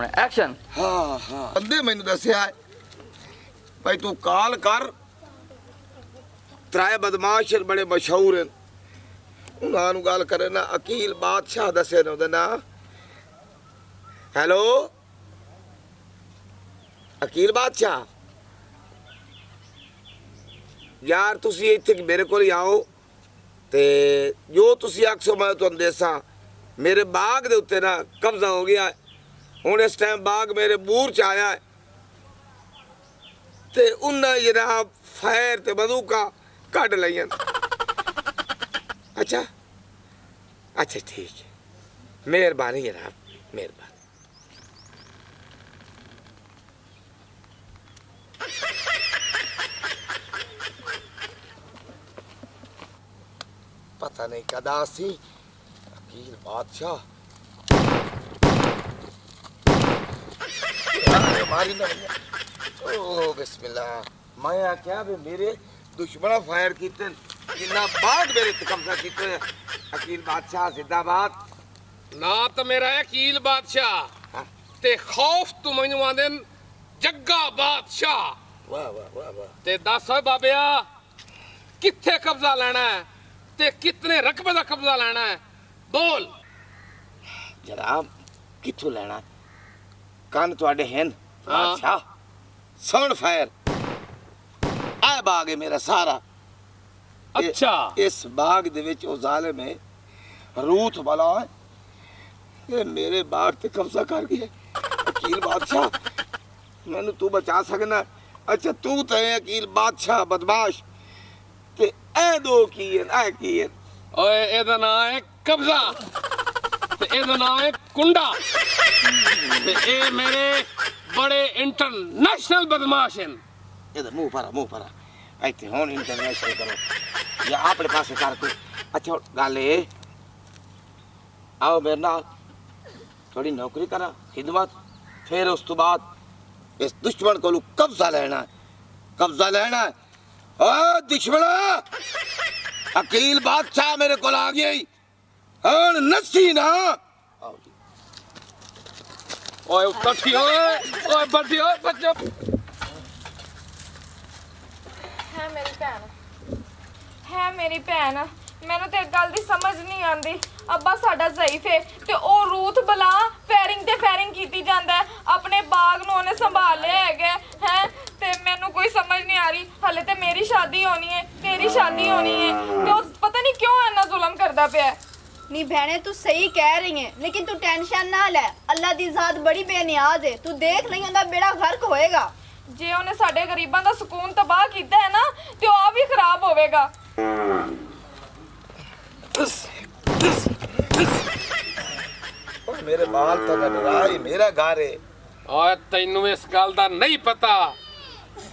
सामने एक्शन। हाँ हाँ बंदे मैनू दस्या भाई तू कॉल कर त्राए बदमाश बड़े मशहूर हैं उन्होंने गल करे ना अकील बादशाह दसे ने ना हेलो अकील बादशाह यार तुसी इत्थे मेरे को आओ ते जो तुसी आखो मैं तुहानू देसा मेरे बाग दे उत्ते ना कब्जा हो गया हुण इस टाइम बाग मेरे बूर च आया है ते उन्हें जनाब फायर ते बंदूका कट लिया। अच्छा अच्छा ठीक है मेहरबानी जनाब मेहरबानी। पता नहीं कदा सी अकील बादशाह मारी ना ओ बिस्मिल्लाह मैं क्या भी मेरे दुश्मन फायर कीते जिन्ना बाद मेरे कब्जा कीते अकील बादशाह जिंदाबाद। ना तो मेरा अकील बादशाह ते खौफ तू मैनू आंदे जग्गा बादशाह। वाह वाह वाह वाह ते दस ओए बाबिया कित्थे कब्जा लेना है ते कितने रकबे दा कब्जा लेना है बोल। जनाब किथों लेना कान तुहाडे हैं बादशाह सुन फायर आ बाग है मेरा सारा। अच्छा इस बाग दे विच ओ जालिम है रूथ वाला है ये मेरे बाग ते कब्जा कर गया अकील बादशाह मैनू तू बचा सकना। अच्छा तू तो है अकील बादशाह बदमाश ते ए दो की है ओए एदा नाम है कब्जा ते एदा नाम है कुंडा ते ए मेरे बड़े इंटरनेशनल बदमाश हैं। ये मुंह भरा ऐसे हुन इंटरनेशनल करो या अपने पास कर कोई। अच्छा गल ए आओ मेरे नाल थोड़ी नौकरी करा खिदमत फिर उस तो बाद इस दुश्मन को कब्जा लेना है ओ दुश्मन अकील बादशाह मेरे को आ गई और नसी ना ओए उठी ओए बढ़ी ओए बच्चो है मेरी भैन मैनू तो एक गल दी समझ नहीं आती अब्बा साडा ज़ईफ है ते ओ रूथ बला फायरिंग कीती जांदा है अपने बाग नूं ओने संभाल लिया है ते मैनू कोई समझ नहीं आ रही हले ते मेरी शादी होनी है तेरी शादी होनी है ते उस पता नहीं क्यों इन्ना जुल्म करदा पिया है। नी बहने तू सही कह रही है लेकिन तू टेंशन ना ले अल्लाह दी ज़ात बड़ी बेनियाज है तू देख नहीं उनका बेड़ा गर्क होएगा। जे उन्हें साडे गरीबां दा सुकून तबाह कीता है ना ते ओ भी खराब होवेगा। मेरे बाल तो डराई मेरा घर है। ओए तैनू इस गल दा नहीं पता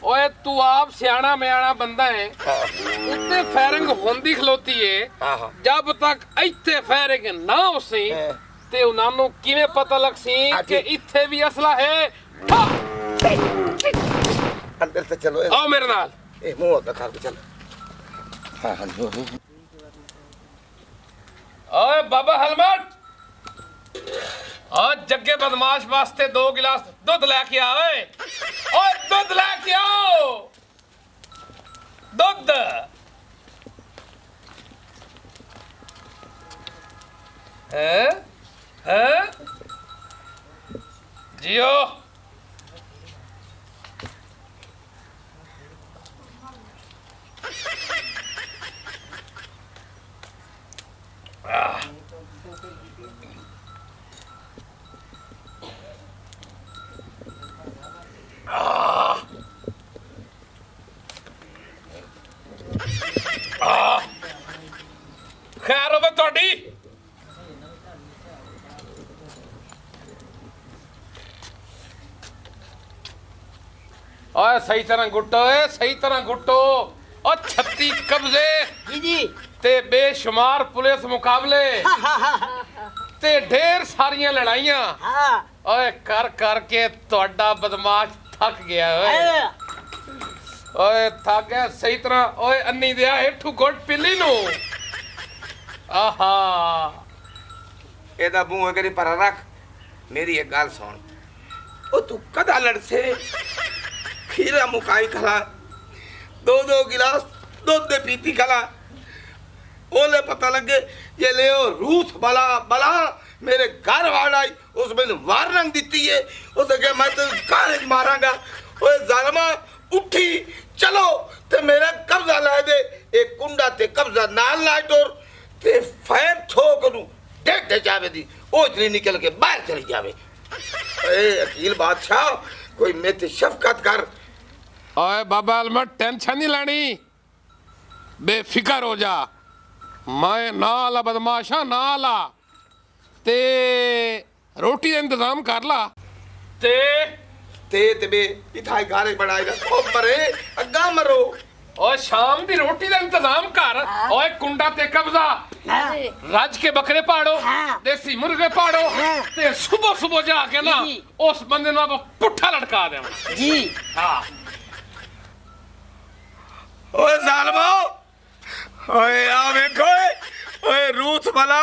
ओए तू आप सियाना म्याना बंदा है उत्ते फायरिंग होंदी खलोती है जब तक इत्थे फायरिंग ना होसी ते उन्हां नूं किवें पता लगसी कि इत्थे भी असला है। अंदर से चलो आओ मेरे नाल ए मुंह दिखा के चल। हां हां ओए बाबा हेलमेट और जग्गे बदमाश वास्ते 2 गिलास दूध लेके आ ओए दूध लेके आओ दूध है जियो खैर होवे तोड़ी ओए सही तरह गुट्टो और 36 कब्जे जी जी ते बेशुमार पुलिस मुकाबले ते ढेर सारियां लड़ाइयां हाँ ओए कर के तोड़ा बदमाश थक गया ओए ओए थक गया सही तरह ओए अन्नी दिया हेठू गुट पिली नु आहा एदा मुंह करी पर रख मेरी एक गल सुन ओ तू कदा लड़से खीरा मुकाई खला 2 गिलास दूध दे पीती खला ओले पता लगे ये ले रूथ बला बला मेरे घर वाड़ आई उस मैंने वार्निंग दी है उसे कहा मैं तो कार मारांगा ओए जालमा उठी चलो ते मेरा कब्जा ला दे एक कुंडा ते कब्जा नाल ला टोर ते फैर ठोक नू देख दे जावे दी ओ इतनी निकल के बाहर चली जावे ए अकील बादशाह कोई मेरे शफकत कर ओए बाबा अलमट टेंशन नहीं लेनी बेफिक्र हो जा मैं नाला बदमाशा नाला ते रोटी का इंतजाम कर ला ते बे इथाई गारे बनाएगा ओ मरे अग्गा मरो ओए शाम दी रोटी का इंतजाम कर ओए कुंडा ते कब्जा राज के बकरे पाड़ो देसी मुर्गे पाड़ो ते सुबह सुबह जाके ना उस बंदे ना पुट्ठा लटका दे जी हाँ ओए जालमो ओए आ देखो ओए रूथ भला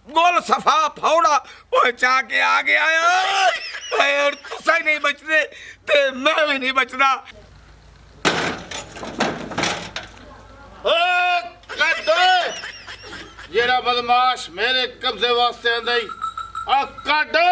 गोल सफा फौड़ा ओए चा के आगे आया ओए और तुसा ही नहीं बचने ते मैं भी नहीं बचना जेड़ा बदमाश मेरे कब्जे वास्ते आंदा ही आ काटे